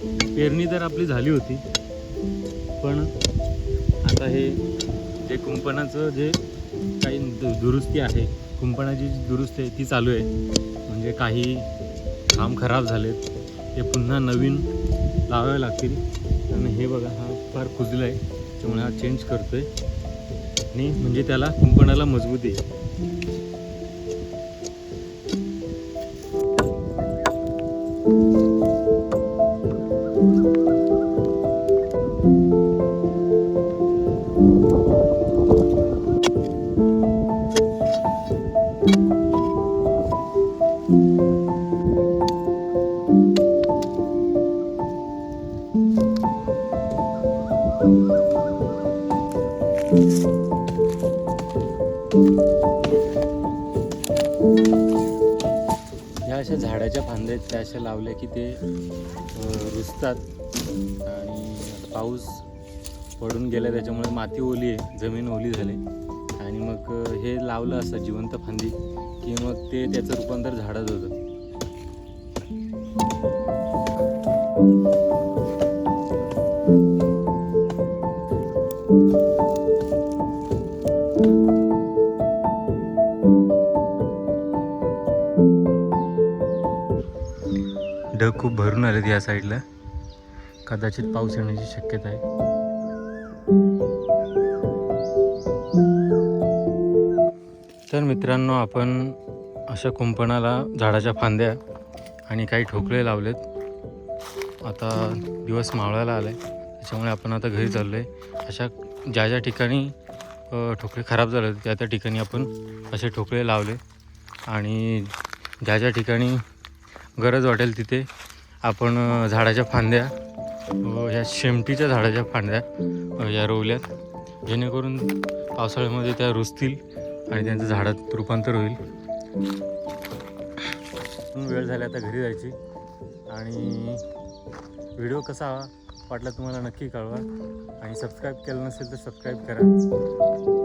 पेरणी तर आपली झाली होती, पण आता हे जे कुंपणाचं जे काही दुरुस्ती आहे, कुंपणाची जी दुरुस्ती आहे ती चालू आहे. म्हणजे काही काम खराब झालेत, ते पुन्हा नवीन लावावे लागतील. कारण हे बघा, हा फार कुजला आहे, त्यामुळे हा चेंज करतो आहे आणि म्हणजे त्याला कुंपणाला मजबूती आहे. ह्या अशा झाडाच्या फांद्या आहेत, त्या अशा लावल्या की ते रुजतात. आणि आता पाऊस पडून गेला त्याच्यामुळे माती ओली आहे, जमीन ओली झाली. आणि मग हे लावलं असतं जिवंत फांदी की मग ते त्याचं रूपांतर झाडात होतं. ढग खूप भरून आलेत या साईडला, कदाचित पाऊस येण्याची शक्यता आहे. तर मित्रांनो, आपण अशा कुंपणाला झाडाच्या फांद्या आणि काही ठोकळे लावलेत. आता दिवस मावळायला आला आहे, त्याच्यामुळे आपण आता घरी चाललो आहे. अशा ज्या ज्या ठिकाणी ठोकळे खराब झाले त्या त्या ठिकाणी आपण असे ठोकळे लावले. आणि ज्या ज्या ठिकाणी गरज वाटेल तिथे आपण झाडाच्या फांद्या, ह्या शेमटीच्या झाडाच्या फांद्या या रोवल्यात, जेणेकरून पावसाळ्यामध्ये त्या रुजतील आणि त्यांचं झाडात रूपांतर होईल. वेळ झाली आता घरी जायची. आणि व्हिडिओ कसा वाटला तुम्हाला नक्की कळवा, आणि सबस्क्राईब केलं नसेल तर सबस्क्राईब करा.